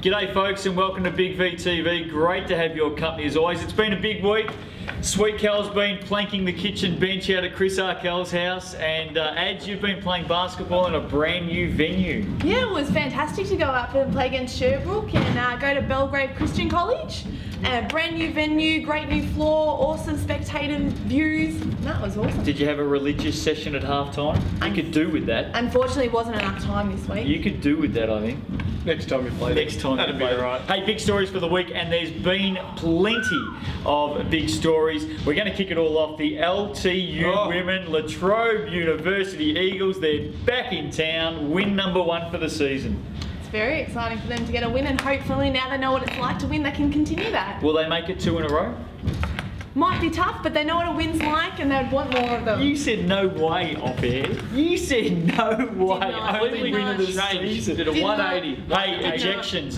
G'day folks and welcome to Big V TV. Great to have your company as always. It's been a big week. Sweet Cal's been planking the kitchen bench out at Chris Arkell's house, and Ads, you've been playing basketball in a brand new venue. Yeah, it was fantastic to go up and play against Sherbrooke and go to Belgrave Christian College. Brand new venue, great new floor, awesome spectator views. That was awesome. Did you have a religious session at halftime? You could do with that. Unfortunately, it wasn't enough time this week. You could do with that, I think. Next time you play. Next time that'd be alright. Hey, big stories for the week, and there's been plenty of big stories. We're going to kick it all off. The LTU women, Latrobe University Eagles, they're back in town. Win number 1 for the season. It's very exciting for them to get a win, and hopefully now they know what it's like to win, they can continue that. Will they make it 2 in a row? Might be tough, but they know what a win's like and they'd want more of them. You said no way off air. You said no way. Only win of the season. Did a Did 180. Hey, ejections.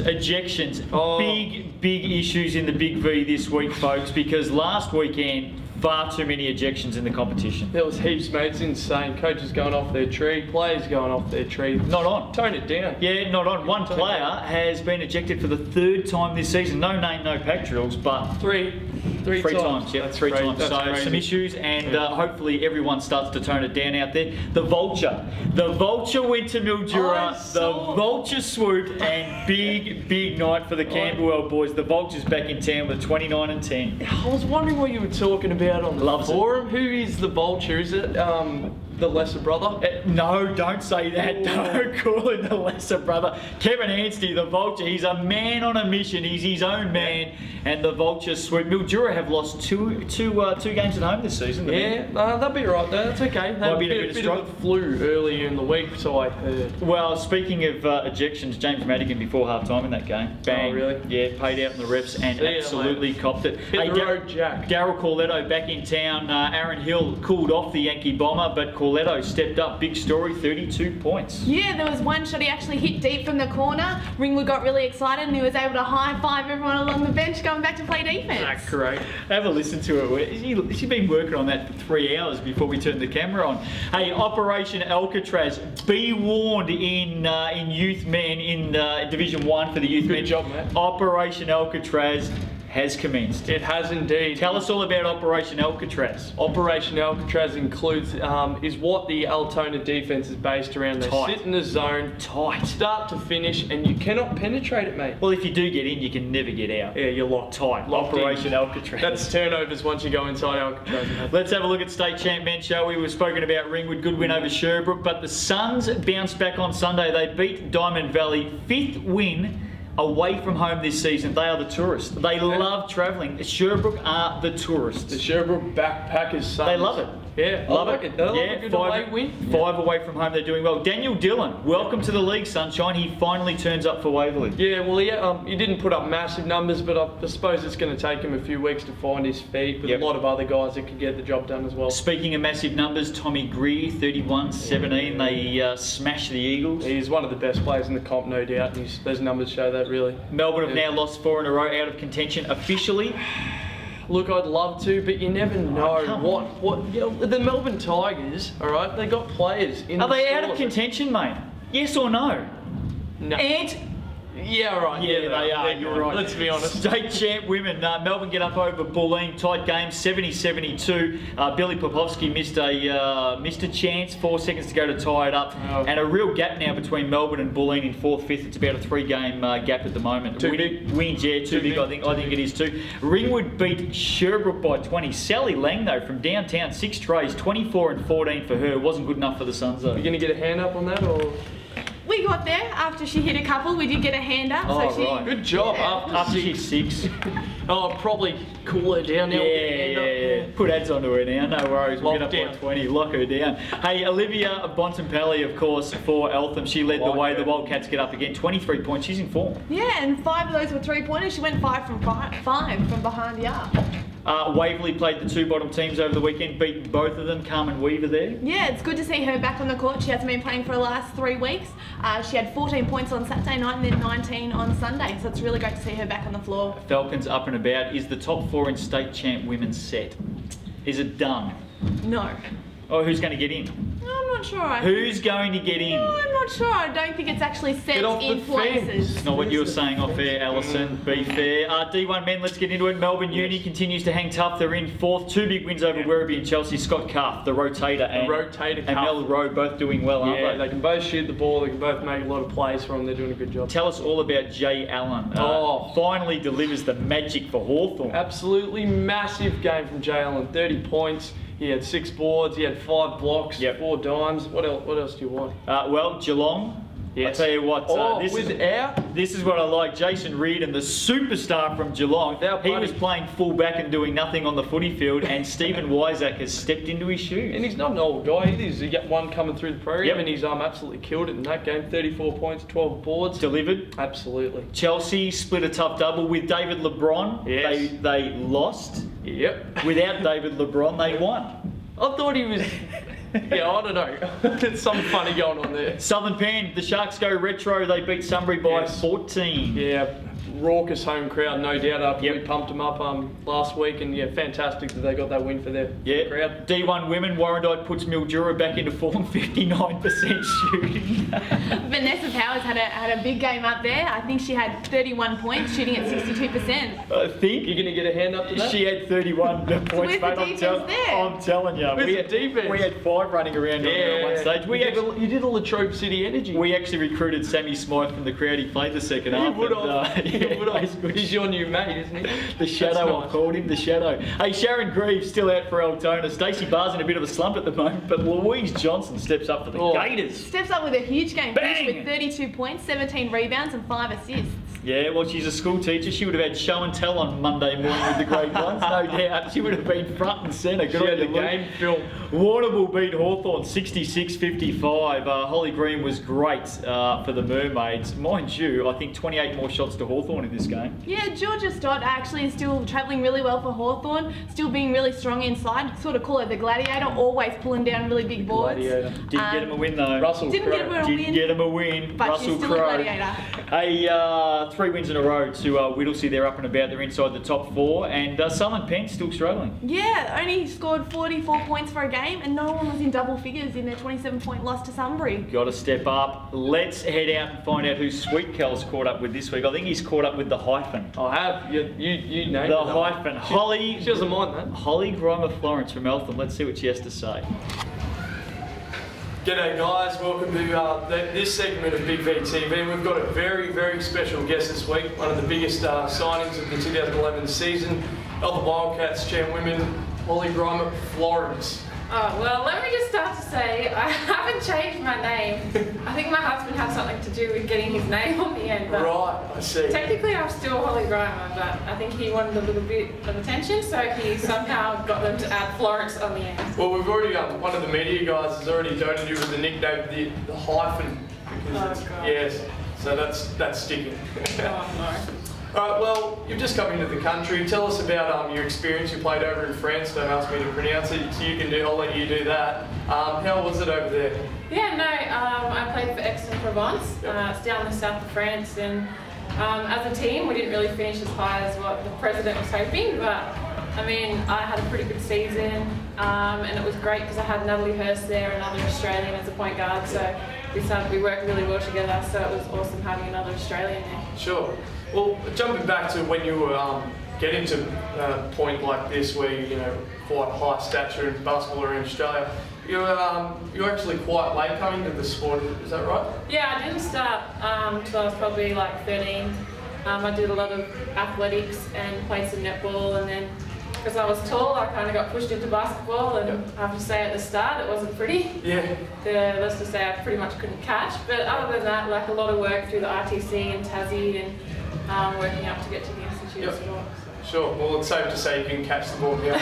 Big issues in the Big V this week, folks, because last weekend, far too many ejections in the competition. There was heaps, mate. It's insane. Coaches going off their tree, players going off their tree. Not on. Tone it down. Yeah, not on. One player has been ejected for the 3rd time this season. No name, no pack drills, but Three times. Yeah, That's three crazy. times. That's So crazy. some issues, and hopefully everyone starts to tone it down out there. The Vulture went to Mildura. The Vulture swooped, and big night for the Camberwell boys. The Vulture's back in town with 29 and 10. I was wondering what you were talking about on the Loves it. forum. Who is the Vulture? Is it the lesser brother? No, don't say that. Don't call him the lesser brother. Kevin Anstey, the Vulture, he's a man on a mission. He's his own man, and the Vulture swoop. Mildura have lost two games at home this season. Yeah, they'll be right there. That's okay. They Might had be a in a bit of bit of a flu earlier in the week, so I heard. Well, speaking of ejections, James Madigan before half-time in that game. Bang. Oh, really? Yeah, paid out in the refs and See ya, absolutely copped it. Hit the road, Jack. Daryl Corletto back in town. Aaron Hill cooled off the Yankee bomber, but Corletto stepped up. Big story, 32 points. Yeah, there was one shot he actually hit deep from the corner. Ringwood got really excited and he was able to high-five everyone along the bench going back to play defence. That's correct. Have a listen to it. She's been working on that for 3 hours before we turned the camera on. Hey, Operation Alcatraz. Be warned in youth men in Division 1 for the youth men. Good job, mate. Operation Alcatraz has commenced. It has indeed. Tell us all about Operation Alcatraz. Operation Alcatraz includes is what the Altona defense is based around. They Tight. sit in the zone, Tight. start to finish, and you cannot penetrate it, mate. Well, if you do get in, you can never get out. Yeah, you're locked. Tight. Locked Operation in. Alcatraz. That's turnovers once you go inside Alcatraz. mate. Let's have a look at state champ men, shall we? We've spoken about Ringwood, good win over Sherbrooke, but the Suns bounced back on Sunday. They beat Diamond Valley, 5th win away from home this season. They are the tourists. They love travelling. Sherbrooke are the tourists. The Sherbrooke Backpackers Suns. They love it. Yeah, Love I like it. They love a good away win. 5 away from home, they're doing well. Daniel Dillon, welcome to the league, sunshine. He finally turns up for Waverley. Yeah, well, he didn't put up massive numbers, but I suppose it's going to take him a few weeks to find his feet with a lot of other guys that could get the job done as well. Speaking of massive numbers, Tommy Greer, 31-17. They smashed the Eagles. He's one of the best players in the comp, no doubt. And those numbers show that, really. Melbourne have now lost 4 in a row out of contention officially. Look, I'd love to, but you never know come what. You know, the Melbourne Tigers, all right, they got players in. Are the they out of squad. contention, mate? Yes or no? No. And Yeah, right. yeah, they are. They're You're good. right. Let's be honest. State champ women. Melbourne get up over Bulleen. Tight game, 70-72. Billy Popovsky missed a chance. 4 seconds to go to tie it up, and a real gap now between Melbourne and Bulleen in 4th, 5th. It's about a 3-game gap at the moment. Too big. Wins, yeah, too big. I think it is too. Ringwood beat Sherbrooke by 20. Sally Lang though from downtown, 6 trays, 24 and 14 for her. Wasn't good enough for the Suns though. You going to get a hand up on that, or? We got there after she hit a couple. We did get a hand up. Oh, so she, right. Good job. Yeah. After she's 6. Oh, I'll probably cool her down now. Yeah. Put ads onto her now, no worries. We'll get up Lock by down. 20, lock her down. Hey, Olivia Bontempelli, of course, for Eltham. She led the Like way. her. The Wildcats get up again. 23 points. She's in form. Yeah, and 5 of those were 3-pointers. She went 5 from behind the arc. Waverley played the 2 bottom teams over the weekend, beat both of them. Carmen Weaver there. Yeah, it's good to see her back on the court. She hasn't been playing for the last 3 weeks. She had 14 points on Saturday night and then 19 on Sunday. So it's really great to see her back on the floor. Falcons up and about. Is the top 4 in state champ women set? Is it done? No. Oh, who's going to get in? I'm not sure. Who's going to get in? I'm not sure. I don't think it's actually set Get off in the places. fence. Not what you were saying off air, Alison. Be fair. D1 men, let's get into it. Melbourne Uni continues to hang tough. They're in fourth. 2 big wins over Werribee and Chelsea. Scott Cuff, the rotator, and Mel Rowe both doing well, aren't Yeah, they? they can both shoot the ball. They can both make a lot of plays for them. They're doing a good job. Tell us all about Jay Allen. Finally delivers the magic for Hawthorn. Absolutely massive game from Jay Allen. 30 points. He had 6 boards. He had 5 blocks. Yep. 4 dimes. What else do you want? Well, Geelong. Yes. I tell you what, this is what I like. Jason Reardon, the superstar from Geelong. He was playing full back and doing nothing on the footy field, and Stephen Wysack has stepped into his shoes. And he's not an old guy. He's got one coming through the program, and he's absolutely killed it in that game. 34 points, 12 boards. Delivered. Absolutely. Chelsea split a tough double with David LeBron. Yes. They lost. Yep. Without David LeBron, they won. I thought he was... Yeah, I don't know. There's something funny going on there. Southern Pan, the Sharks go retro. They beat Sunbury by 14. Yeah, raucous home crowd, no doubt, after we pumped them up last week. And yeah, fantastic that they got that win for their crowd. D1 women, Warrandyte puts Mildura back into form, 59% shooting. Vanessa Powers had a big game up there. I think she had 31 points, shooting at 62%. I think you're going to get a hand up to that? She had 31 points, where's mate. the defense there? I'm telling you. Where's the defense? We had 5 running around at one stage. You did a Latrobe City energy. We actually recruited Sammy Smythe from the crowd. He played the second half. He's your new mate, isn't he? The Shadow, I called him, the Shadow. Hey, Sharon Greaves still out for Altona. Stacey Barr's in a bit of a slump at the moment, but Louise Johnson steps up for the Gators. Steps up with a huge game. Bang! Finished with 32 points, 17 rebounds and 5 assists. Yeah, well, she's a school teacher. She would have had show and tell on Monday morning with the grade ones, no doubt. She would have been front and centre. She had the game film. Warrnambool beat Hawthorn 66-55. Holly Green was great for the Mermaids. Mind you, I think 28 more shots to Hawthorn in this game. Yeah, Georgia Stott actually is still travelling really well for Hawthorn, still being really strong inside. Sort of call her the gladiator, always pulling down really big boards. Didn't get him a win though. Russell Didn't Crowe. Get him a win. But Russell she's still Crowe. a gladiator. Hey, 3 wins in a row to Whittlesea. They're up and about. They're inside the top 4. And Southern Penn still struggling. Yeah, only scored 44 points for a game, and no one was in double figures in their 27-point loss to Sunbury. Got to step up. Let's head out and find out who Sweet Kel's caught up with this week. I think he's caught up with the Hyphen. I have. You named the it. Hyphen. Holly. She doesn't mind that. Holly Grimer Florence from Eltham. Let's see what she has to say. G'day guys, welcome to this segment of Big V TV. We've got a very, very special guest this week, one of the biggest signings of the 2011 season, Eltham Wildcats champ women, Holly Grimer Florence. Oh, well, let me just start to say, I haven't changed my name. I think my husband had something to do with getting his name on the end. But right, I see. Technically, I'm still Holly Grimer, but I think he wanted a little bit of attention, so he somehow got them to add Florence on the end. Well, we've already, one of the media guys has already donated you with the nickname, the Hyphen. Because yes, so that's sticking. Oh, no. Alright, well, you've just come into the country. Tell us about your experience. You played over in France. Don't ask me to pronounce it, so I'll let you do that. How was it over there? Yeah, no, I played for Aix-en-Provence. It's down the south of France, and as a team, we didn't really finish as high as what the president was hoping, but I mean, I had a pretty good season, and it was great because I had Natalie Hurst there, another Australian as a point guard, so we worked really well together, so it was awesome having another Australian there. Sure. Well, jumping back to when you were getting to a point like this where you quite high stature in basketball around Australia, you're actually quite late coming to the sport, is that right? Yeah, I didn't start until I was probably like 13. I did a lot of athletics and played some netball, and then because I was tall, I kind of got pushed into basketball, and I have to say at the start it wasn't pretty. Yeah. Let's just say I pretty much couldn't catch, but other than that, like a lot of work through the RTC and Tassie and working up to get to the Institute of Sport. Sure, well it's safe to say you can catch the ball here.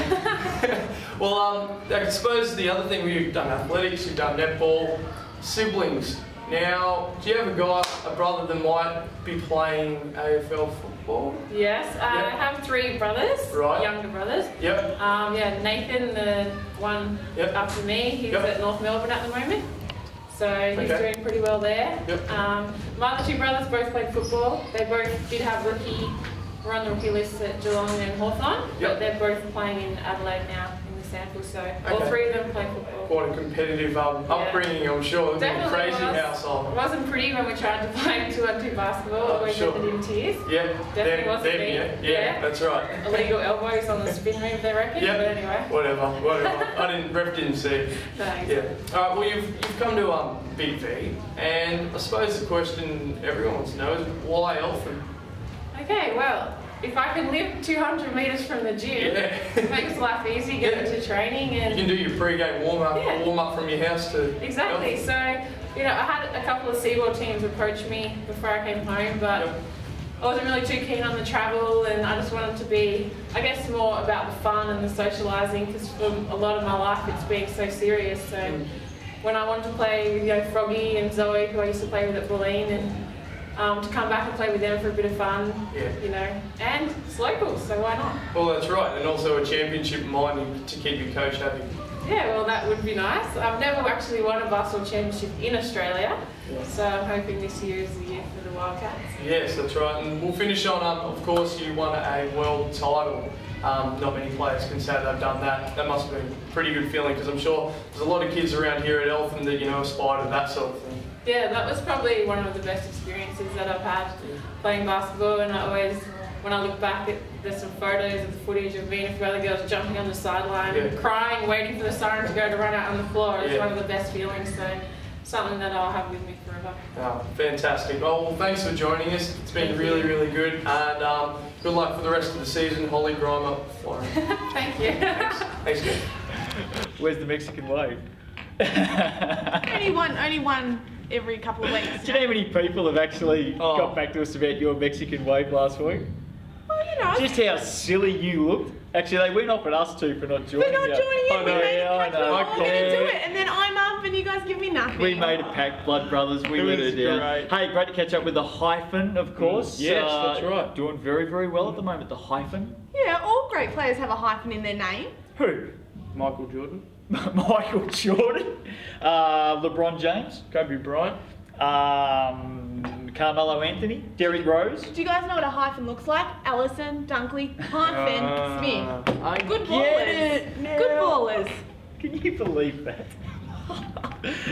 Well, I suppose the other thing, you've done athletics, you've done netball, siblings. Now, do you have a brother that might be playing AFL football? Yes, I have 3 brothers, younger brothers. Yep. Yeah, Nathan, the one after me, he's at North Melbourne at the moment. So he's doing pretty well there. Yep. My other 2 brothers both played football. They both did have were on the rookie list at Geelong and Hawthorn, but they're both playing in Adelaide now in the sample. So all three of them play football. Quite a competitive upbringing, I'm sure. It's a crazy household. It wasn't pretty when we tried to play 2-on-2 basketball. Always ended in tears. Yeah, definitely wasn't me. Yeah, that's right. Illegal elbows on the spin move, they reckon. Yeah. But anyway. Whatever. Ref didn't see. No, yeah. All right. Well, you've come to Big V, and I suppose the question everyone wants to know is why Eltham? Okay, well, if I can live 200 metres from the gym, it makes life easy getting to training. And you can do your pre-game warm-up from your house to... Exactly. So, you know, I had a couple of SeaWorld teams approach me before I came home, but I wasn't really too keen on the travel, and I just wanted to be, I guess, more about the fun and the socialising, because for a lot of my life it's been so serious. So when I wanted to play with, you know, Froggy and Zoe, who I used to play with at Bulleen, and to come back and play with them for a bit of fun, you know, and it's local, so why not? Well, that's right, and also a championship in mind to keep your coach happy. Yeah, well, that would be nice. I've never actually won a basketball championship in Australia, so I'm hoping this year is the year for the Wildcats. Yes, that's right, and we'll finish on, of course, you won a world title. Not many players can say they've done that. That must have been a pretty good feeling, because I'm sure there's a lot of kids around here at Eltham that, you know, aspire to that sort of thing. Yeah, that was probably one of the best experiences that I've had playing basketball, and I always, when I look back, there's some photos of the footage of me and a few other girls jumping on the sideline, crying, waiting for the siren to go to run out on the floor. It's one of the best feelings, so something that I'll have with me forever. Oh, fantastic. Well, thanks for joining us. It's been really, really good, and good luck for the rest of the season. Holly Grimer, Florence. Thank you. Thanks, good. Where's the Mexican wave? Only one every couple of weeks. Do you know how many people have actually got back to us about your Mexican wave last week? Well, you know. Just how silly you looked. Actually, they went off at us two for not joining. We're not joining it. We made a pact. We're going to do it, and then I'm up, and you guys give me nothing. We made a pact, blood brothers. We let her down. Great. Hey, great to catch up with the Hyphen, of course. Yes, that's right. Doing very, very well at the moment. The Hyphen. Yeah, all great players have a hyphen in their name. Who? Michael Jordan. Michael Jordan. LeBron James. Kobe Bryant. Carmelo Anthony. Derrick Rose. Do you guys know what a hyphen looks like? Allison, Dunkley, hyphen, Smith. Good ballers. Good ballers. Can you believe that?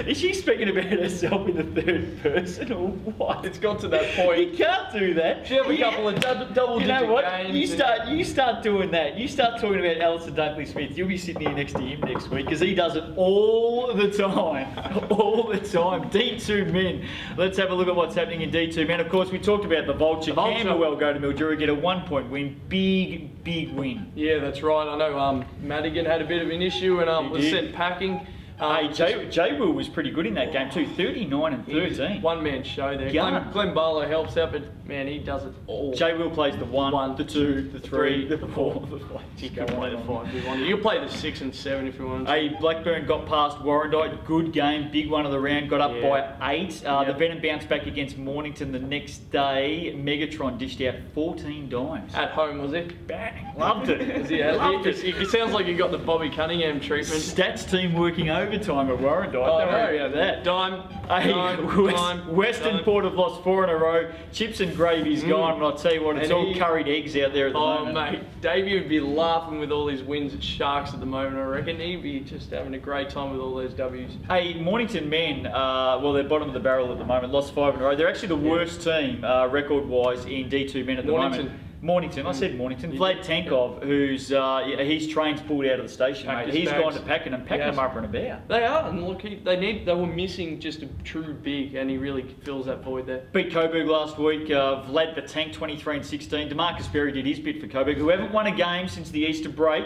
Is she speaking about herself in the third person or what? It's got to that point. You can't do that. She have a couple of double-digit You know what? games. You start doing that. You start talking about Allison Dunkley Smith. You'll be sitting here next to him next week because he does it all the time. All the time. D2 men. Let's have a look at what's happening in D2 men. Of course, we talked about the Vulture. Camberwell go to Mildura, get a 1-point win. Big, big win. Yeah, that's right. I know Madigan had a bit of an issue and was sent packing. Hey, Jay Will was pretty good in that game too, 39 and 13. One-man show there. Glenn Barlow helps out, but man, he does it all. Jay Will plays the 1, the 2, the 3, the 4, the 5. You can play the 5 if you want. You can play the 6 and 7 if you want. Hey, Blackburn got past Warrandyte. Good game, big one of the round. Got up by 8. The Venom bounced back against Mornington the next day. Megatron dished out 14 dimes. At home, was he? Bang. Loved it. It sounds like you got the Bobby Cunningham treatment. Stats team working overtime at Warrandyte. Don't worry about that. Western Port have lost 4 in a row. Chips and gravy's gone, and I'll tell you what, it's all curried eggs out there at the moment. Oh, mate, Davey would be laughing with all his wins at Sharks at the moment, I reckon. He'd be just having a great time with all those W's. Hey, Mornington men, well, they're bottom of the barrel at the moment, lost 5 in a row. They're actually the worst team, record-wise, in D2 men at the moment. Mornington, I said Mornington. Vlad Tankov, who's his train's pulled out of the station, mate. He's gone to Pakenham them up and about. They are, and look, they were missing just a true big, and he really fills that void there. Beat Coburg last week. Vlad the Tank, 23 and 16. DeMarcus Berry did his bit for Coburg, who haven't won a game since the Easter break.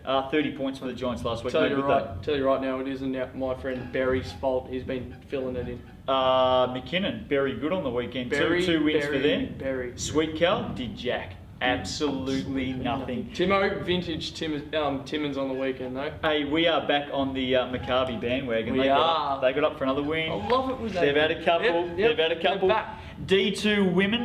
30 points for the Giants last week. Tell you right now, it isn't my friend Berry's fault. He's been filling it in. McKinnon, very good on the weekend. Two wins for them. Berry. Sweet Cal did jack. Absolutely nothing. Timo, vintage Timmins on the weekend though. Hey, we are back on the Maccabi bandwagon. They got up for another win. I love it with that. They've had a couple. They've had a couple. D2 women,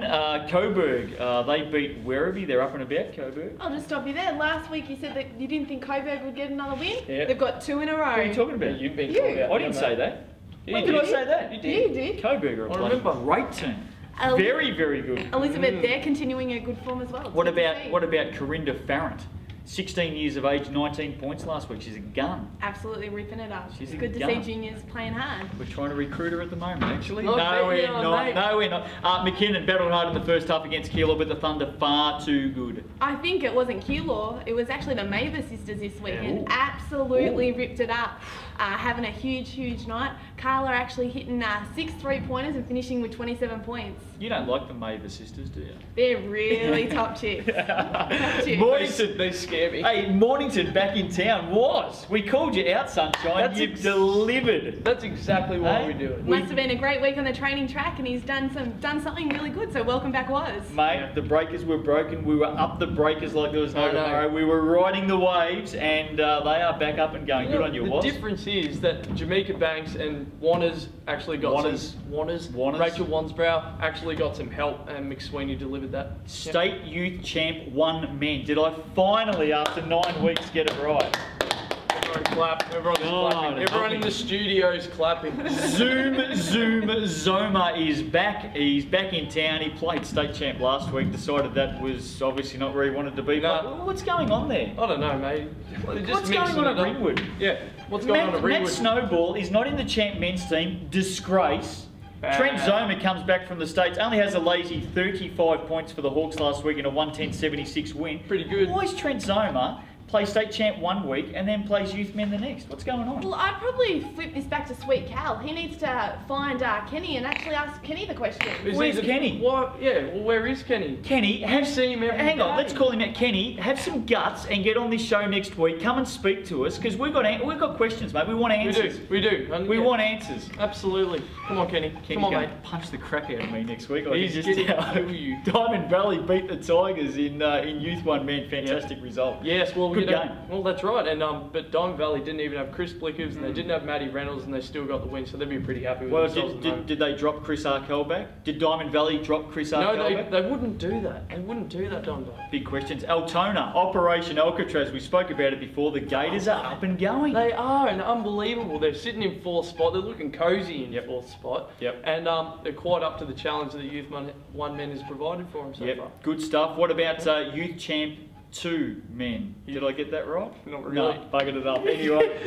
Coburg. They beat Werribee. They're up and about, Coburg. I'll just stop you there. Last week you said that you didn't think Coburg would get another win. Yeah. They've got 2 in a row. What are you talking about? You've been I didn't say that. When did I say that? You did. You did. Coburg are a great team. Very, very good. Elizabeth, they're continuing a good form as well. What about Corinda Farrant? 16 years of age, 19 points last week. She's a gun. Absolutely ripping it up. She's It's a good to gun. see juniors playing hard. We're trying to recruit her at the moment, actually. Not No, we're betting on, not. mate. No, we're not. McKinnon battled hard in the first half against Keilor, but the Thunder far too good. I think it wasn't Keilor, it was actually the Mavis sisters this weekend. Ooh. Absolutely ripped it up. Having a huge night. Carla actually hitting 6 3-pointers and finishing with 27 points. You don't like the Mavis sisters, do you? They're really top chicks. Top chicks. Mornington, They scare me. hey, Mornington back in town was. We called you out, Sunshine. That's You've ex- delivered. That's exactly what Hey? we do. Must have been a great week on the training track, and he's done something really good. So welcome back, Was. Mate, the breakers were broken. We were up the breakers like there was no I know. tomorrow. We were riding the waves, and they are back up and going. Good on you, The Was. difference is that Jamaica Banks and Wanners actually got Wanners. Wanners. Rachel Wansbrough actually got some help, and McSweeney delivered that. State Youth Champ 1 men. Did I finally, after 9 weeks, get it right? Everyone clap. Everyone's God, clapping. Everyone in the studio's clapping. Zoom Zoma is back. He's back in town. He played state champ last week. Decided that was obviously not where he wanted to be. No. But what's going on there? I don't know, mate. They're just What's going mixing on it at up. Ringwood? Yeah. What's going on at Matt Ringwood? Snowball is not in the champ men's team. Disgrace. Bad. Trent Zoma comes back from the States. Only has a lazy 35 points for the Hawks last week in a 110-76 win. Pretty good. Why is Trent Zoma play state champ 1 week and then plays youth men the next? What's going on? Well, I'd probably flip this back to Sweet Cal. He needs to find Kenny and actually ask Kenny the question. Where's Kenny? What? Yeah. Well, where is Kenny? Kenny, You see him every hang on, day. let's call him out. Kenny, have some guts and get on this show next week. Come and speak to us because we've got questions, mate. We want answers. We do. And We yeah, want answers. Absolutely. Come on, Kenny. Kenny's Come on, going mate. to punch the crap out of me next week. I He's can getting just tell. to you. Diamond Valley beat the Tigers in Youth 1 man. Fantastic result. Yes, well, Good game. Well, that's right. And but Diamond Valley didn't even have Chris Blickers, and they didn't have Matty Reynolds, and they still got the win. So they'd be pretty happy with Well, themselves. at the moment. did they drop Chris Arkell back? Did Diamond Valley drop Chris Arkell No, back? they wouldn't do that. They wouldn't do that, Diamond Valley. Big questions. Altona, Operation Alcatraz. We spoke about it before. The Gators are up and going. They are, and unbelievable. They're sitting in 4th spot. They're looking cosy in 4th spot. Yep. And they're quite up to the challenge that the Youth 1 men has provided for them so far. Yep, good stuff. What about Youth Champ 2 men? Did I get that right? Not really. No, buggered it up. Anyway,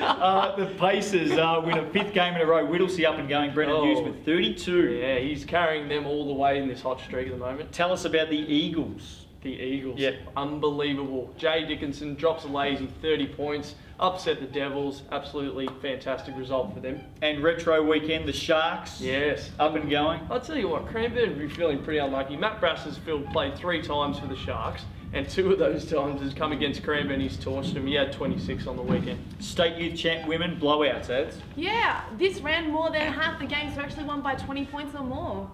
the Pacers win a 5th game in a row. Whittlesea up and going. Brendan Hughes with 32. Yeah, he's carrying them all the way in this hot streak at the moment. Tell us about the Eagles. The Eagles. Yep. Unbelievable. Jay Dickinson drops a lazy 30 points, upset the Devils. Absolutely fantastic result for them. And retro weekend, the Sharks Yes. up and going. I'll tell you what, Cranbourne would be feeling pretty unlucky. Matt Brassesfield played 3 times for the Sharks, and 2 of those times has come against Cranbourne. He's torched them. He had 26 on the weekend. State Youth Champ women blowouts, ads. Yeah, this ran more than half the games, so actually won by 20 points or more.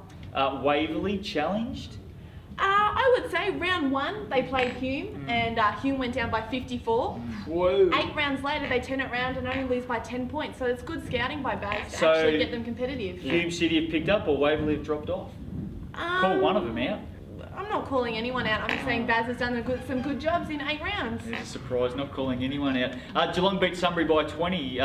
Waverley challenged. I would say round 1 they played Hume, and Hume went down by 54. Whoa. 8 rounds later they turn it around and only lose by 10 points. So it's good scouting by Bags to So- actually get them competitive. Hume City have picked up or Waverley have dropped off? Call one of them out. I'm not calling anyone out. I'm just saying Baz has done some good jobs in 8 rounds. There's a surprise, not calling anyone out. Geelong beat Sunbury by 20.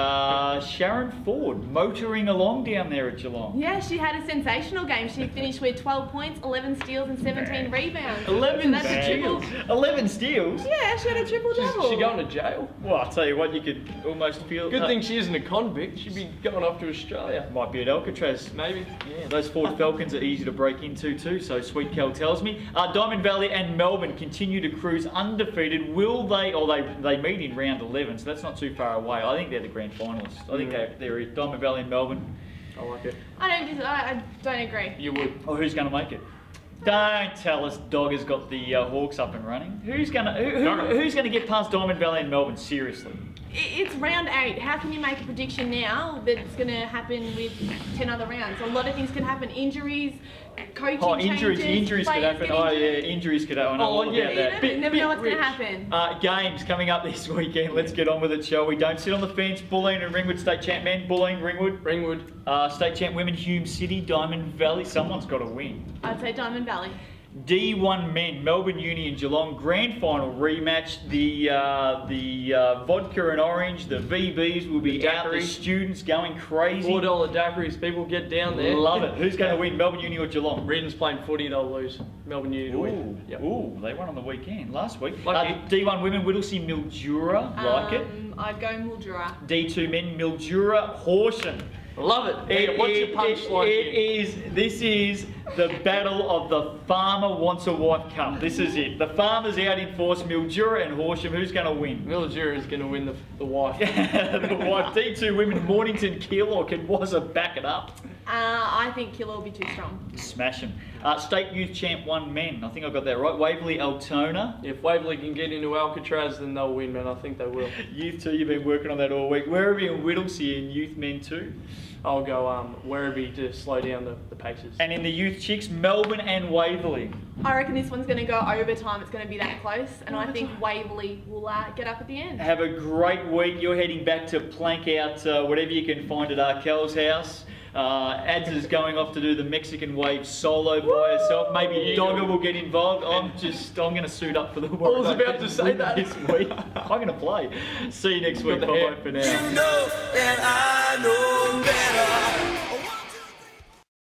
Sharon Ford motoring along down there at Geelong. Yeah, she had a sensational game. She finished with 12 points, 11 steals and 17 rebounds. 11 So that's a triple. steals. 11 steals? Yeah, she had a triple-double. Is she going to jail? Well, I'll tell you what, you could almost feel... Good thing she isn't a convict. She'd be going off to Australia. Might be at Alcatraz. Maybe. Yeah, those Ford Falcons are easy to break into too, so Sweet Cal tells me. Diamond Valley and Melbourne continue to cruise undefeated. Will they, or they meet in round 11, so that's not too far away. I think they're the grand finalists. I think they're Diamond Valley and Melbourne. I like it. I don't agree. You would. Oh, who's going to make it? Don't tell us Dog has got the Hawks up and running. Who's going to get past Diamond Valley and Melbourne? Seriously. It's round 8. How can you make a prediction now that it's going to happen with 10 other rounds? A lot of things can happen. Injuries, coaching Injuries changes, could players happen. get Oh yeah, injured. injuries could happen. I know Oh, all yeah, about You that. never know what's going rich. to happen. Games coming up this weekend. Let's get on with it, shall we? Don't sit on the fence. Bulleen and Ringwood State Champ men. Bulleen, Ringwood. Ringwood. State Champ women, Hume City, Diamond Valley. Someone's got to win. I'd say Diamond Valley. D1 men, Melbourne Uni and Geelong grand final rematch. The vodka and orange, the VBs will be The out. The daiquiri. students going crazy. $4 daiquiris, people get down there. Love it. Who's going to win, Melbourne Uni or Geelong? Reedon's playing footy, they'll lose. Melbourne Uni to Ooh, win. Yep. ooh, they won on the weekend last week. Lucky. D1 women, Whittlesea, Mildura, like it. I'd go Mildura. D2 men, Mildura, Horsham. Love it. What's your punchline? This is the battle of the Farmer Wants a Wife Cup. This is it. The farmers out in force, Mildura and Horsham. Who's going to win? Mildura is going to win the wife. The wife. D2 women, Mornington, Keilor. Can Wazza back it up? I think Killer will be too strong. Smash 'em. State Youth Champ 1 men. I think I got that right. Waverley, Altona. If Waverley can get into Alcatraz, then they'll win, man. I think they will. Youth 2, you've been working on that all week. Werribee and Whittlesea in Youth Men 2. I'll go Werribee to slow down the paces. And in the Youth Chicks, Melbourne and Waverley. I reckon this one's going to go overtime. It's going to be that close. And I think Waverley will get up at the end. Have a great week. You're heading back to plank out whatever you can find at Arkel's house. Ads is going off to do the Mexican wave solo by herself. Maybe Dogger will get involved. I'm going to suit up for the world. I was about to say that. This week. I'm going to play. See you next week. Got the Bye hair. bye for now. You know that I know better.